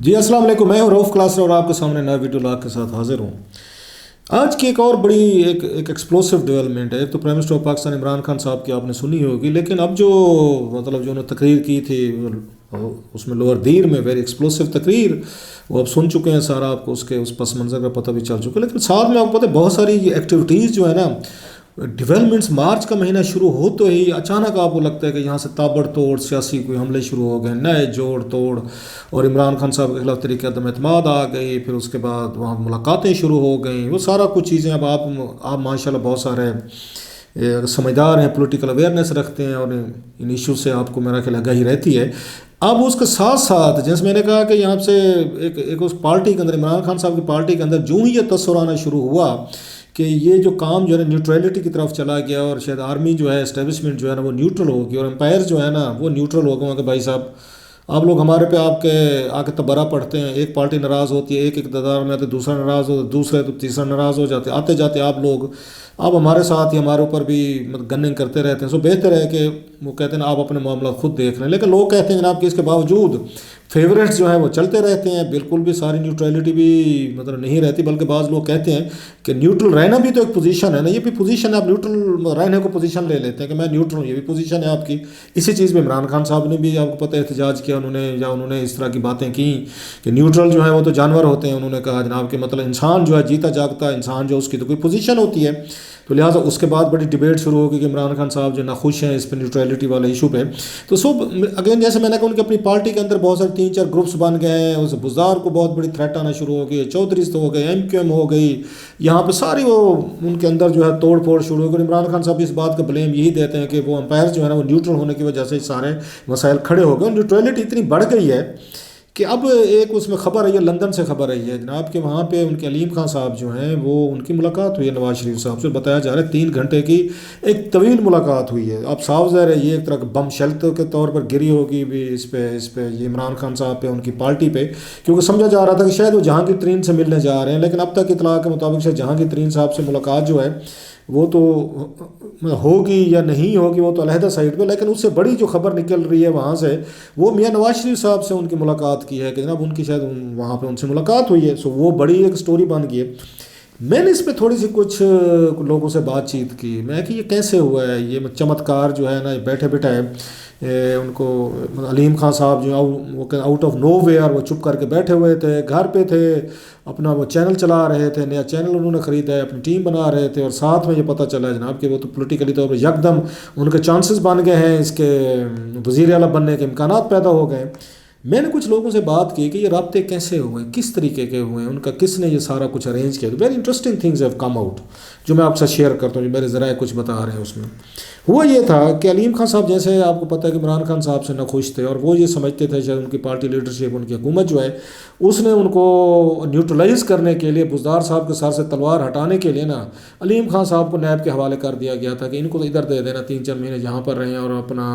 جی السلام علیکم، میں ہوں رؤف کلاسر اور آپ کے سامنے نیا ویڈیو لاگ کے ساتھ حاضر ہوں۔ آج کی ایک اور بڑی ایک ایکسپلوسو ڈیولپمنٹ ہے۔ ایک تو prime minister of Pakistan Imran Khan صاحب کی آپ نے سنی ہوگی، لیکن اب جو جو انہوں نے تقریر کی تھی اس میں لوور دیر میں ویری ایکسپلوسو تقریر، وہ اب سن چکے ہیں سارا، آپ کو اس پس منظر کا پتہ بھی چل چکا ہے۔ لیکن ساتھ میں آپ کو پتہ ہے بہت ساری ایکٹیویٹیز جو ہے نا، ڈیولپمنٹس مارچ کا مہینہ شروع ہو تو ہی اچانک آپ کو لگتا ہے کہ یہاں سے تابڑ توڑ سیاسی کوئی حملے شروع ہو گئے، نئے جوڑ توڑ، اور عمران خان صاحب کے خلاف طریقہ عدم اعتماد آ گئی، پھر اس کے بعد وہاں ملاقاتیں شروع ہو گئیں، وہ سارا کچھ چیزیں اب آپ ماشاء اللہ بہت سارے سمجھدار ہیں، پولیٹیکل اویئرنیس رکھتے ہیں، اور ان ایشو سے آپ کو میرا خیال آگاہی رہتی ہے۔ اب اس کے ساتھ ساتھ جیسے میں نے کہا کہ یہاں سے ایک اس پارٹی کے اندر، عمران خان صاحب کی پارٹی کے اندر جو ہی یہ تصور آنا شروع ہوا کہ یہ جو کام جو ہے نا نیوٹرلٹی کی طرف چلا گیا، اور شاید آرمی جو ہے اسٹیبلشمنٹ جو ہے نا وہ نیوٹرل ہوگی، اور امپائر جو ہے نا وہ نیوٹرل ہو گئے کہ بھائی صاحب آپ لوگ ہمارے پہ آپ کے آ کے تبرہ پڑھتے ہیں، ایک پارٹی ناراض ہوتی ہے، ایک اقتدار میں آتے دوسرا ناراض ہو، دوسرے تو تیسرا ناراض ہو جاتے، آتے جاتے آپ لوگ آپ ہمارے ساتھ ہی ہمارے اوپر بھی گننگ کرتے رہتے ہیں۔ سو بہتر ہے کہ وہ کہتے ہیں آپ اپنے معاملات خود دیکھ رہے ہیں، لیکن لوگ کہتے ہیں جناب کہ اس کے باوجود فیورٹس جو ہیں وہ چلتے رہتے ہیں، بالکل بھی ساری نیوٹرلٹی بھی نہیں رہتی، بلکہ بعض لوگ کہتے ہیں کہ نیوٹرل رہنا بھی تو ایک پوزیشن ہے نا، یہ بھی پوزیشن ہے، آپ نیوٹرل رہنے کو پوزیشن لے لیتے ہیں کہ میں نیوٹرل ہوں، یہ بھی پوزیشن ہے آپ کی۔ اسی چیز میں عمران خان صاحب نے بھی آپ کو پتہ ہے احتجاج کیا، انہوں نے اس طرح کی باتیں کی کہ نیوٹرل جو ہے وہ تو جانور ہوتے ہیں، انہوں نے کہا جناب کہ مطلب انسان جو ہے جیتا جاگتا انسان جو اس کی تو کوئی پوزیشن ہوتی ہے، تو لہٰذا اس کے بعد بڑی ڈیبیٹ شروع ہوگی کہ عمران خان صاحب جو ناخوش ہیں اس پہ نیوٹرلٹی والے ایشو پہ۔ تو اگین جیسے میں نے کہا ان کی اپنی پارٹی کے اندر بہت سارے 3-4 گروپس بن گئے ہیں، اس بزدار کو بہت بڑی تھریٹ آنا شروع ہو گئی، چودھریز تو ہو گئے، ایم کیو ایم ہو گئی، یہاں پہ ساری وہ ان کے اندر جو ہے توڑ پھوڑ شروع ہو گئی۔ عمران خان صاحب اس بات کا بلیم یہی دیتے ہیں کہ وہ امپائر جو ہے نا وہ نیوٹرل ہونے کی وجہ سے سارے مسائل کھڑے ہو گئے، اور نیوٹرلٹی اتنی بڑھ گئی ہے کہ اب ایک اس میں خبر آئی ہے، لندن سے خبر آئی ہے جناب کہ وہاں پہ ان کے علیم خان صاحب جو ہیں وہ ان کی ملاقات ہوئی ہے نواز شریف صاحب سے، بتایا جا رہا ہے 3 گھنٹے کی ایک طویل ملاقات ہوئی ہے۔ اب صاف ظاہر ہے یہ ایک طرح کا بم شیلتر کے طور پر گری ہوگی بھی اس پہ یہ عمران خان صاحب پہ، ان کی پارٹی پہ، کیونکہ سمجھا جا رہا تھا کہ شاید وہ جہانگیر ترین سے ملنے جا رہے ہیں، لیکن اب تک اطلاع کے مطابق شاید جہانگیر ترین صاحب سے ملاقات جو ہے وہ تو ہوگی یا نہیں ہوگی وہ تو علیحدہ سائٹ پہ، لیکن اس سے بڑی جو خبر نکل رہی ہے وہاں سے وہ میاں نواز شریف صاحب سے ان کی ملاقات کی ہے کہ جناب ان کی شاید وہاں پہ ان سے ملاقات ہوئی ہے۔ سو وہ بڑی ایک سٹوری بن گئی ہے۔ میں نے اس پہ تھوڑی سی کچھ لوگوں سے بات چیت کی، میں کہ یہ کیسے ہوا ہے، یہ چمتکار جو ہے نا بیٹھے بیٹھے ان کو علیم خان صاحب جو وہ آؤٹ آف نو ویئر وہ چپ کر کے بیٹھے ہوئے تھے، گھر پہ تھے، اپنا وہ چینل چلا رہے تھے، نیا چینل انہوں نے خریدا ہے، اپنی ٹیم بنا رہے تھے، اور ساتھ میں یہ پتہ چلا ہے جناب کہ وہ تو پولیٹیکلی طور پر یکدم ان کے چانسز بن گئے ہیں، اس کے وزیر اعلیٰ بننے کے امکانات پیدا ہو گئے۔ میں نے کچھ لوگوں سے بات کی کہ یہ رابطے کیسے ہوئے، کس طریقے کے ہوئے ہیں، ان کا کس نے یہ سارا کچھ ارینج کیا۔ Very interesting things have come out جو میں آپ سے شیئر کرتا ہوں، جو میرے ذرائع کچھ بتا رہے ہیں۔ اس میں ہوا یہ تھا کہ علیم خان صاحب جیسے آپ کو پتہ ہے کہ عمران خان صاحب سے ناخوش تھے، اور وہ یہ سمجھتے تھے شاید ان کی پارٹی لیڈرشپ، ان کی حکومت جو ہے اس نے ان کو نیوٹرلائز کرنے کے لیے، بزدار صاحب کے سر سے تلوار ہٹانے کے لیے نا علیم خان صاحب کو نیب کے حوالے کر دیا گیا تھا کہ ان کو تو ادھر دے دینا، 3-4 مہینے جہاں پر رہیں، اور اپنا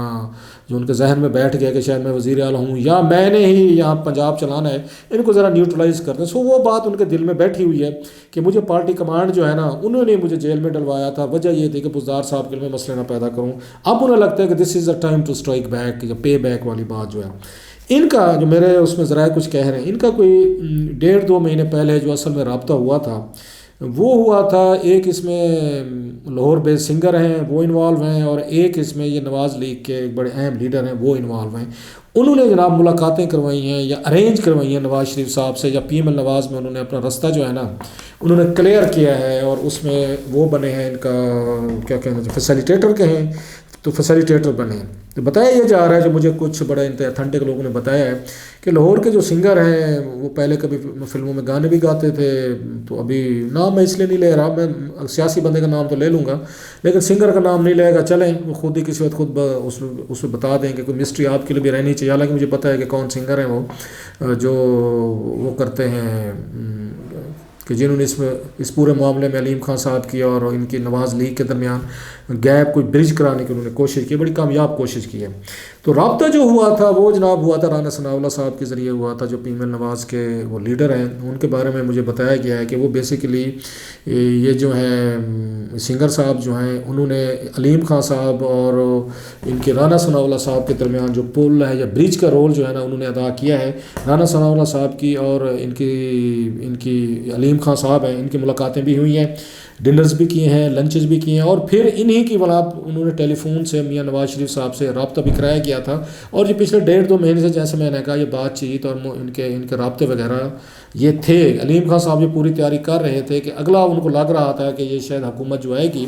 جو ان کے ذہن میں بیٹھ گیا کہ شاید میں وزیر اعلیٰ ہوں یا میں نے ہی یہاں پنجاب چلانا ہے، ان کو ذرا نیوٹرلائز کر دیں۔ سو وہ بات ان کے دل میں بیٹھی ہوئی ہے کہ مجھے پارٹی کمانڈ جو ہے نا انہوں نے مجھے جیل میں ڈلوایا تھا، وجہ یہ تھی کہ بزدار صاحب کے لیے میں مسئلے نہ پیدا کروں۔ اب انہیں لگتا ہے کہ this is a time to strike back, یا پے بیک والی بات جو ہے ان کا، جو میرے اس میں ذرائع کچھ کہہ رہے ہیں، ان کا کوئی 1.5-2 مہینے پہلے جو اصل میں رابطہ ہوا تھا وہ ہوا تھا، ایک اس میں لاہور بیس سنگر ہیں وہ انوالو ہیں، اور ایک اس میں یہ نواز لیگ کے ایک بڑے اہم لیڈر ہیں وہ انوالو ہیں۔ انہوں نے جناب ملاقاتیں کروائی ہیں یا ارینج کروائی ہیں نواز شریف صاحب سے، یا پی ایم ایل نواز میں انہوں نے اپنا رستہ جو ہے نا انہوں نے کلیئر کیا ہے، اور اس میں وہ بنے ہیں ان کا کیا کہنا چاہیے فیسیلیٹیٹر کے ہیں، تو فیسیلیٹیٹر بنے ہیں۔ تو بتایا یہ جا رہا ہے جو مجھے کچھ بڑے اتھینٹک لوگوں نے بتایا ہے کہ لاہور کے جو سنگر ہیں وہ پہلے کبھی فلموں میں گانے بھی گاتے تھے، تو ابھی نام میں اس لیے نہیں لے رہا، میں سیاسی بندے کا نام تو لے لوں گا لیکن سنگر کا نام نہیں لے گا، چلیں وہ خود ہی کسی وقت خود اس میں بتا دیں کہ کوئی مسٹری آپ کے لیے بھی رہنی چاہیے، حالانکہ مجھے پتہ ہے کہ کون سنگر ہیں وہ جو وہ کرتے ہیں کہ جنہوں نے اس پورے معاملے میں علیم خان صاحب کی اور ان کی نواز لیگ کے درمیان گیپ کوئی برج کرانے کی انہوں نے کوشش کی، بڑی کامیاب کوشش کی ہے۔ تو رابطہ جو ہوا تھا وہ جناب ہوا تھا رانا ثناء اللہ صاحب کے ذریعے ہوا تھا، جو پیم ایل نواز کے وہ لیڈر ہیں۔ ان کے بارے میں مجھے بتایا گیا ہے کہ وہ بیسیکلی یہ جو ہیں سنگر صاحب جو ہیں، انہوں نے علیم خان صاحب اور ان کے رانا ثناء اللہ صاحب کے درمیان جو پل ہے یا برج کا رول جو ہے نا انہوں نے ادا کیا ہے۔ رانا ثناء اللہ صاحب کی اور ان کی علیم خان صاحب ہیں، ان کی ملاقاتیں بھی ہوئی ہیں، ڈنرز بھی کیے ہیں، لنچز بھی کیے ہیں، اور پھر انہی کی انہوں نے ٹیلی فون سے میاں نواز شریف صاحب سے رابطہ بھی کرایا گیا تھا۔ اور یہ پچھلے 1.5-2 مہینے سے جیسے میں نے کہا یہ بات چیت اور ان کے رابطے وغیرہ یہ تھے۔ علیم خان صاحب یہ پوری تیاری کر رہے تھے کہ اگلا ان کو لگ رہا تھا کہ یہ شاید حکومت جو آئے گی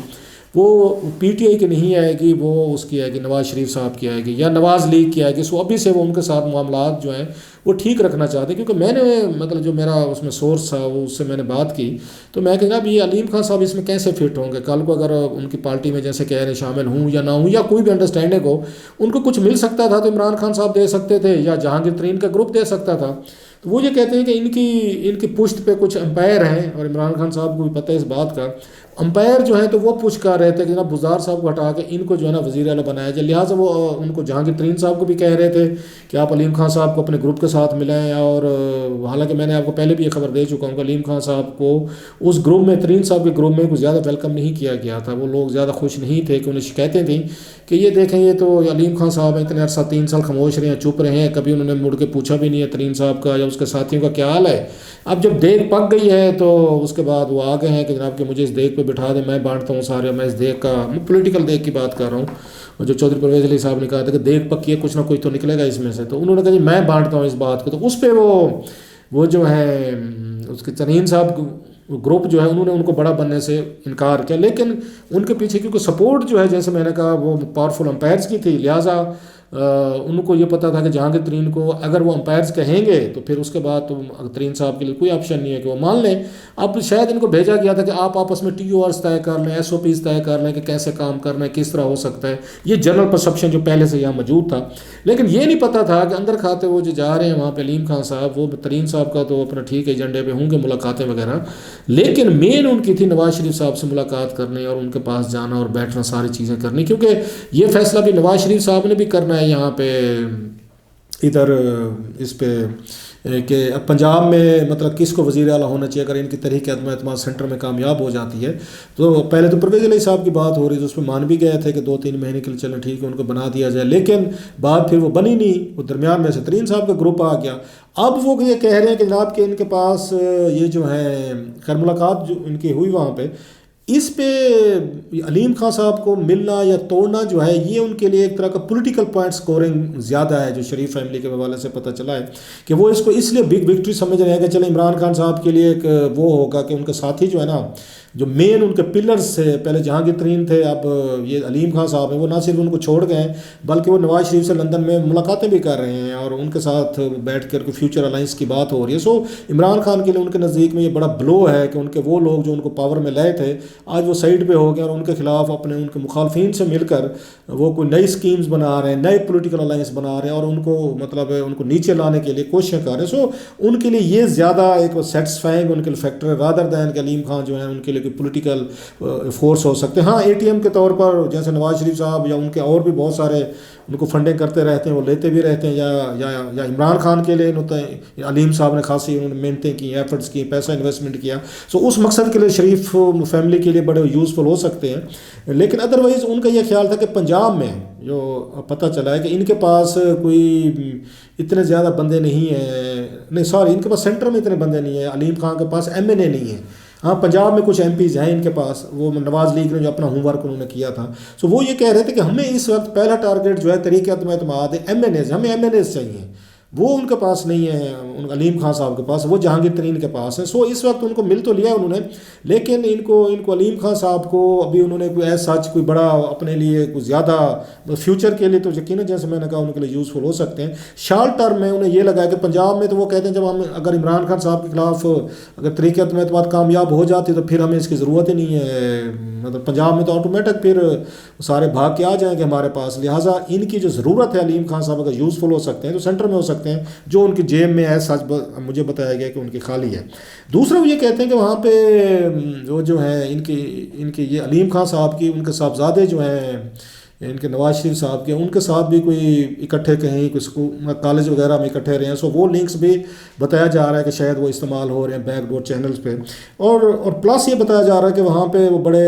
وہ پی ٹی آئی کی نہیں آئے گی، وہ اس کی آئے گی، نواز شریف صاحب کی آئے گی یا نواز لیگ کی آئے گی۔ سو ابھی سے وہ ان کے ساتھ معاملات جو ہیں وہ ٹھیک رکھنا چاہتے ہیں، کیونکہ میں نے مطلب جو میرا اس میں سورس تھا وہ اس سے میں نے بات کی تو میں کہا اب یہ علیم خان صاحب اس میں کیسے فٹ ہوں گے، کل کو اگر ان کی پارٹی میں جیسے کہہ رہے ہیں شامل ہوں یا نہ ہوں یا کوئی بھی انڈرسٹینڈنگ ہو، ان کو کچھ مل سکتا تھا تو عمران خان صاحب دے سکتے تھے یا جہانگیر ترین کا گروپ دے سکتا تھا۔ تو وہ یہ کہتے ہیں کہ ان کی پشت پہ کچھ امپائر ہیں، اور عمران خان صاحب کو بھی پتہ ہے اس بات کا، امپائر جو ہیں تو وہ پوچھ کر رہے تھے کہ جناب بزدار صاحب کو ہٹا کے ان کو جو ہے نا وزیر اعلیٰ بنایا جائے، لہٰذا وہ ان کو جہانگیر ترین صاحب کو بھی کہہ رہے تھے کہ آپ علیم خان صاحب کو اپنے گروپ کے ساتھ ملائیں۔ اور حالانکہ میں نے آپ کو پہلے بھی یہ خبر دے چکا ہوں کہ علیم خان صاحب کو اس گروپ میں، ترین صاحب کے گروپ میں کچھ زیادہ ویلکم نہیں کیا گیا تھا، وہ لوگ زیادہ خوش نہیں تھے کہ انہیں شکایتیں تھیں کہ یہ دیکھیں یہ تو علیم خان صاحب اتنے عرصہ 3 سال خاموش رہے ہیں، چپ رہے ہیں، کبھی انہوں نے مڑ کے پوچھا بھی نہیں ہے ترین صاحب کا یا اس کے ساتھیوں کا کیا حال ہے۔ اب جب دیگ پک گئی ہے تو اس کے بعد وہ آ گئے ہیں کہ جناب کہ مجھے اس دیگ پہ بٹھا دیں، میں بانٹتا ہوں سارے، میں اس دیگ کا پولیٹیکل دیگ کی بات کر رہا ہوں، اور جو چودھری پرویز علی صاحب نے کہا تھا کہ دیگ پکی ہے کچھ نہ کچھ تو نکلے گا اس میں سے، تو انہوں نے کہا جی میں بانٹتا ہوں اس بات کو۔ تو اس پہ وہ جو ہے اس کے ترین صاحب گروپ جو ہے انہوں نے ان کو بڑا بننے سے انکار کیا، لیکن ان کے پیچھے کیونکہ سپورٹ جو ہے جیسے میں نے کہا وہ پاورفل امپائرز کی تھی، لہٰذا ان کو یہ پتہ تھا کہ جہانگیر ترین کو اگر وہ امپائرز کہیں گے تو پھر اس کے بعد تو ترین صاحب کے لیے کوئی آپشن نہیں ہے کہ وہ مان لیں۔ اب شاید ان کو بھیجا گیا تھا کہ آپ آپس میں ٹی او آرز طے کر لیں، ایس او پیز طے کر لیں کہ کیسے کام کرنا ہے، کس طرح ہو سکتا ہے، یہ جنرل پرسپشن جو پہلے سے یہاں موجود تھا، لیکن یہ نہیں پتہ تھا کہ اندر کھاتے وہ جو جا رہے ہیں وہاں پہ علیم خان صاحب، وہ ترین صاحب کا تو اپنا ٹھیک ایجنڈے پہ ہوں گے ملاقاتیں وغیرہ، لیکن مین ان کی تھی نواز شریف صاحب سے ملاقات کرنے اور ان کے پاس جانا اور بیٹھنا، ساری چیزیں کرنی، کیونکہ یہ فیصلہ بھی نواز شریف صاحب نے بھی کرنا ہے یہاں پہ ادھر اس پہ کہ پنجاب میں مطلب کس کو وزیر اعلیٰ ہونا چاہیے اگر ان کی تحریک عدم اعتماد سینٹر میں کامیاب ہو جاتی ہے۔ تو پہلے تو پرویز علی صاحب کی بات ہو رہی تھی، اس پہ مان بھی گئے تھے کہ 2-3 مہینے کے لیے چلیں ٹھیک ہے ان کو بنا دیا جائے، لیکن بات پھر وہ بنی نہیں، وہ درمیان میں سے ترین صاحب کا گروپ آ گیا۔ اب وہ یہ کہہ رہے ہیں کہ جناب کہ ان کے پاس یہ جو ہے خیر ملاقات جو ان کی ہوئی وہاں پہ، اس پہ علیم خان صاحب کو ملنا یا توڑنا جو ہے یہ ان کے لیے ایک طرح کا پولیٹیکل پوائنٹ سکورنگ زیادہ ہے، جو شریف فیملی کے حوالے سے پتہ چلا ہے کہ وہ اس کو اس لیے بگ وکٹری سمجھ رہے ہیں کہ چلیں عمران خان صاحب کے لیے ایک وہ ہوگا کہ ان کے ساتھی جو ہے نا جو مین ان کے پلرز سے پہلے جہانگیر ترین تھے، اب یہ علیم خان صاحب ہیں، وہ نہ صرف ان کو چھوڑ گئے ہیں بلکہ وہ نواز شریف سے لندن میں ملاقاتیں بھی کر رہے ہیں اور ان کے ساتھ بیٹھ کر کے فیوچر الائنس کی بات ہو رہی ہے۔ سو عمران خان کے لیے ان کے نزدیک میں یہ بڑا بلو ہے کہ ان کے وہ لوگ جو ان کو پاور میں لائے تھے آج وہ سائڈ پہ ہو گئے اور ان کے خلاف اپنے ان کے مخالفین سے مل کر وہ کوئی نئی سکیمز بنا رہے ہیں، نئے پولیٹیکل الائنس بنا رہے ہیں اور ان کو مطلب ان کو نیچے لانے کے لیے کوششیں کر رہے ہیں۔ سو ان کے لیے یہ زیادہ ایک سیٹسفائنگ ان کے لیے فیکٹر ہے رادر دین کہ علیم خان جو ہیں ان کے لیے کوئی پولیٹیکل فورس ہو سکتے ہیں۔ ہاں اے ٹی ایم کے طور پر جیسے نواز شریف صاحب یا ان کے اور بھی بہت سارے ان کو فنڈنگ کرتے رہتے ہیں، وہ لیتے بھی رہتے ہیں، یا عمران خان کے لیے علیم صاحب نے خاصی انہوں نے محنتیں کی، ایفرٹس کی، پیسہ انویسٹمنٹ کیا، سو اس مقصد کے لیے شریف فیملی کے لیے بڑے یوزفل ہو سکتے ہیں۔ لیکن ادروائز ان کا یہ خیال تھا کہ پنجاب میں جو پتہ چلا ہے کہ ان کے پاس کوئی اتنے زیادہ بندے نہیں ہیں، نہیں سوری ان کے پاس سینٹر میں اتنے بندے نہیں ہیں، علیم خان کے پاس ایم این اے نہیں ہے، ہاں پنجاب میں کچھ ایم پیز ہیں ان کے پاس، وہ نواز لیگ نے جو اپنا ہوم ورک انہوں نے کیا تھا، سو وہ یہ کہہ رہے تھے کہ ہمیں اس وقت پہلا ٹارگیٹ جو ہے تحریک عدم اعتماد ایم این ایز، ہمیں ایم این ایز چاہیے، وہ ان کے پاس نہیں ہے، علیم خان صاحب کے پاس، وہ جہانگیر ترین کے پاس ہے۔ سو اس وقت ان کو مل تو لیا انہوں نے، لیکن ان کو علیم خان صاحب کو ابھی انہوں نے کوئی ایسا سچ کوئی بڑا اپنے لیے کوئی زیادہ فیوچر کے لیے تو یقیناً جیسے میں نے کہا ان کے لیے یوزفل ہو سکتے ہیں۔ شارٹ ٹرم میں انہیں یہ لگا کہ پنجاب میں تو وہ کہتے ہیں جب ہم اگر عمران خان صاحب کے خلاف اگر تحریک عدم اعتماد کامیاب ہو جاتی تو پھر ہمیں اس کی ضرورت ہی نہیں ہے، مطلب پنجاب میں تو آٹومیٹک پھر سارے بھاگ کے آ جائیں گے ہمارے پاس، لہٰذا ان کی جو ضرورت ہے علیم خان صاحب اگر یوزفل ہو سکتے ہیں تو سینٹر میں ہو سکتے ہیں۔ سکتے ہیں جو ان کی جیب میں ہے، سچ مجھے بتایا گیا کہ ان کی خالی ہے۔ دوسرا وہ یہ کہتے ہیں کہ وہاں پہ جو ہیں ان کے یہ علیم خان صاحب کی ان کے صاحبزادے جو ہیں ان کے نواز شریف صاحب کے، ان کے ساتھ بھی کوئی اکٹھے کہیں کوئی اسکول کالج وغیرہ میں اکٹھے رہے ہیں، سو وہ لنکس بھی بتایا جا رہا ہے کہ شاید وہ استعمال ہو رہے ہیں بیک ڈور چینلز پہ، اور پلس یہ بتایا جا رہا ہے کہ وہاں پہ وہ بڑے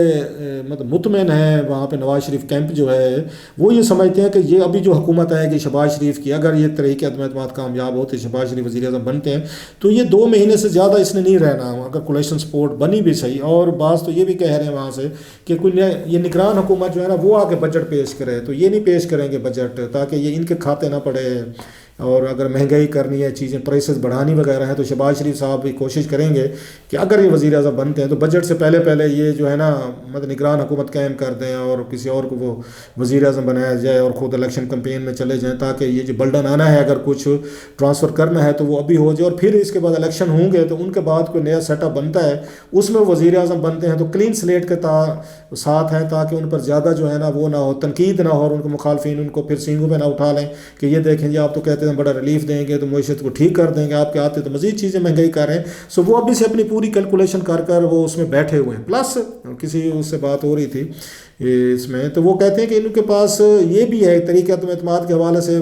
مطلب مطمئن ہیں، وہاں پہ نواز شریف کیمپ جو ہے وہ یہ سمجھتے ہیں کہ یہ ابھی جو حکومت آئے گی شہباز شریف کی، اگر یہ طریقے عدم اعتماد کامیاب ہوتے شہباز شریف وزیر اعظم بنتے ہیں تو یہ 2 مہینے سے زیادہ اس نے نہیں رہنا، اگر کولیشن سپورٹ بنی بھی صحیح، اور بعض تو یہ بھی کہہ رہے ہیں وہاں سے کہ کوئی یہ نگران حکومت جو ہے نا وہ آ کے بجٹ پیش کرے، تو یہ نہیں پیش کریں گے بجٹ تاکہ یہ ان کے کھاتے نہ پڑے، اور اگر مہنگائی کرنی ہے، چیزیں پرائسز بڑھانی وغیرہ ہیں تو شہباز شریف صاحب بھی کوشش کریں گے کہ اگر یہ وزیر اعظم بنتے ہیں تو بجٹ سے پہلے یہ جو ہے نا مطلب نگران حکومت قائم کر دیں اور کسی اور کو وہ وزیر اعظم بنایا جائے اور خود الیکشن کمپین میں چلے جائیں، تاکہ یہ جو بلڈن آنا ہے اگر کچھ ٹرانسفر کرنا ہے تو وہ ابھی ہو جائے، اور پھر اس کے بعد الیکشن ہوں گے تو ان کے بعد کوئی نیا سیٹ اپ بنتا ہے اس میں وزیر اعظم بنتے ہیں تو کلین سلیٹ کے ساتھ ہیں، تاکہ ان پر زیادہ جو ہے نا وہ نہ ہو، تنقید نہ ہو، اور ان کے مخالفین ان کو پھر سینگوں پہ نہ اٹھا لیں کہ یہ دیکھیں جی آپ تو کہتے ہیں بڑا ریلیف دیں گے تو معیشت کو ٹھیک کر دیں گے، آپ کے آتے تو مزید چیزیں مہنگائی کر رہے ہیں، سو وہ ابھی سے اپنی پوری کیلکولیشن کر وہ اس میں بیٹھے ہوئے ہیں۔ پلس کسی اس سے بات ہو رہی تھی اس میں تو وہ کہتے ہیں کہ ان کے پاس یہ بھی ہے طریقہ عدم اعتماد کے حوالے سے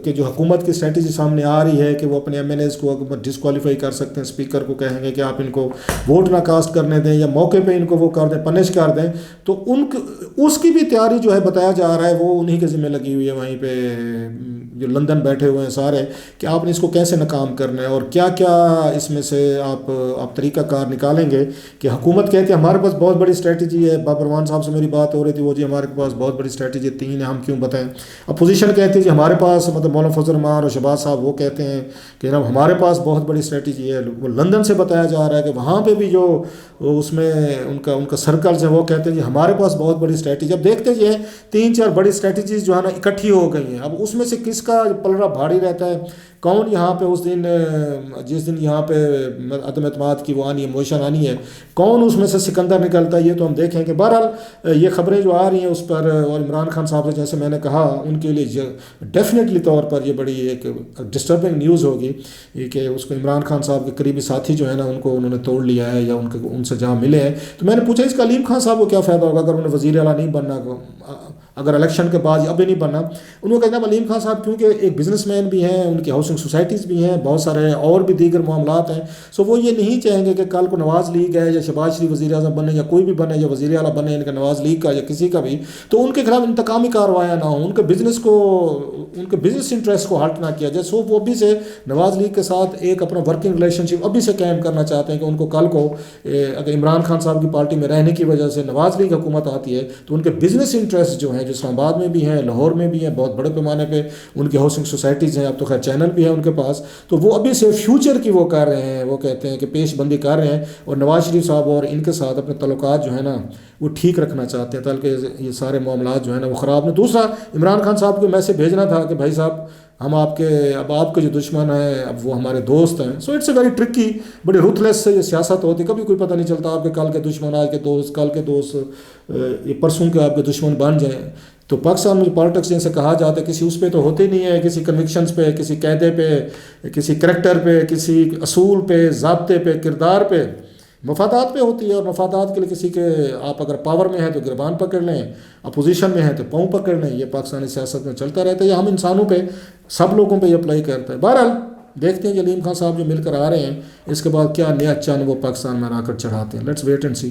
کہ جو حکومت کی اسٹریٹجی سامنے آ رہی ہے کہ وہ اپنے ایم این ایز کو ڈسکوالیفائی کر سکتے ہیں، اسپیکر کو کہیں گے کہ آپ ان کو ووٹ نہ کاسٹ کرنے دیں یا موقع پہ ان کو وہ کر دیں، پنش کر دیں، تو اس کی بھی تیاری جو ہے بتایا جا رہا ہے وہ انہی کے ذمہ لگی ہوئی ہے وہیں پہ جو لندن بیٹھے ہوئے ہیں سارے، کہ آپ نے اس کو کیسے ناکام کرنا ہے اور کیا کیا اس میں سے آپ طریقہ کار نکالیں گے، کہ حکومت کہتی ہے ہمارے پاس بہت بڑی اسٹریٹجی ہے، بابروان صاحب سے میری بات ہو رہی تھی وہ جی ہمارے پاس بہت بڑی اسٹریٹجی 3 ہے، ہم کیوں بتائیں، اپوزیشن کہتی ہے جی ہمارے پاس مطلب مولانا فضل الرحمان اور شہباز صاحب وہ کہتے ہیں کہ جناب ہمارے پاس بہت بڑی اسٹریٹجی ہے، وہ لندن سے بتایا جا رہا ہے کہ وہاں پہ بھی جو اس میں ان کا سرکلز ہیں وہ کہتے ہیں جی ہمارے پاس بہت بڑی اسٹریٹجی، اب دیکھتے جی ہیں 3-4 بڑی اسٹریٹجیز جو ہے نا اکٹھی ہو گئی ہیں، اب اس میں سے کس کا پلڑا بھاری رہتا ہے، کون یہاں پہ اس دن جس دن یہاں پہ عدم اعتماد کی وہ آنی ہے موشن آنی ہے، کون اس میں سے سکندر نکلتا ہے، یہ تو ہم دیکھیں کہ بہرحال یہ خبریں جو آ رہی ہیں اس پر، اور عمران خان صاحب سے جیسے میں نے کہا ان کے لیے ڈیفینیٹلی طور پر یہ بڑی ایک ڈسٹربنگ نیوز ہوگی کہ اس کو عمران خان صاحب کے قریبی ساتھی جو ہے نا ان کو انہوں نے توڑ لیا ہے یا ان سے جہاں ملے ہیں، تو میں نے پوچھا اس کا علیم خان صاحب کو کیا فائدہ ہوگا اگر انہیں وزیر اعلیٰ نہیں بننا، اگر الیکشن کے بعد ابھی نہیں بننا، انہوں نے کہا علیم خان صاحب کیونکہ ایک بزنس مین بھی ہیں، ان کی ہاؤسنگ سوسائٹیز بھی ہیں، بہت سارے اور بھی دیگر معاملات ہیں، سو وہ یہ نہیں چاہیں گے کہ کل کو نواز لیگ ہے یا شہباز شریف وزیر اعظم بنے یا کوئی بھی بنے یا وزیر اعلیٰ بنے ان کا نواز لیگ کا یا کسی کا بھی، تو ان کے خلاف انتقامی کارروائیاں نہ ہوں، ان کے بزنس انٹرسٹ کو ہرٹ نہ کیا جائے، سو وہ ابھی سے نواز لیگ کے ساتھ ایک اپنا ورکنگ ریلیشن شپ ابھی سے قائم کرنا چاہتے ہیں کہ ان کو کل کو اگر عمران خان صاحب کی پارٹی میں رہنے کی وجہ سے نواز لیگ حکومت آتی ہے تو ان کے بزنس انٹرسٹ جو ہیں جو اسلام آباد میں بھی ہیں، لاہور میں بھی ہیں، بہت بڑے پیمانے پہ ان کی ہاؤسنگ سوسائٹیز ہیں، اب تو خیر چینل بھی ہے ان کے پاس، تو وہ ابھی سے فیوچر کی وہ کر رہے ہیں، وہ کہتے ہیں کہ پیش بندی کر رہے ہیں، اور نواز شریف صاحب اور ان کے ساتھ اپنے تعلقات جو ہے نا وہ ٹھیک رکھنا چاہتے ہیں تاکہ یہ سارے معاملات جو ہیں نا وہ خراب نہ۔ دوسرا عمران خان صاحب کو میسج بھیجنا تھا کہ بھائی صاحب ہم آپ کے جو دشمن ہیں اب وہ ہمارے دوست ہیں، so it's a very tricky, بڑی روتھلیس سے یہ سیاست ہوتی، کبھی کوئی پتہ نہیں چلتا آپ کے کل کے دشمن آج کے دوست، کل کے دوست یہ پرسوں کے آپ کے دشمن بن جائیں، تو پاکستان میں جو پالیٹکس جن سے کہا جاتا ہے کسی اس پہ تو ہوتے نہیں ہے، کسی کنوکشنز پہ، کسی قاعدے پہ، کسی کریکٹر پہ، کسی اصول پہ، ضابطے پہ، کردار پہ، مفادات پہ ہوتی ہے، اور مفادات کے لیے کسی کے آپ اگر پاور میں ہیں تو گربان پکڑ لیں، اپوزیشن میں ہیں تو پاؤں پکڑ لیں، یہ پاکستانی سیاست میں چلتا رہتا ہے، یہ ہم انسانوں پہ سب لوگوں پہ یہ اپلائی کرتا ہے۔ بہرحال دیکھتے ہیں کہ علیم خان صاحب جو مل کر آ رہے ہیں اس کے بعد کیا نیا چند وہ پاکستان میں لا کر چڑھاتے ہیں، لیٹس ویٹ اینڈ سی۔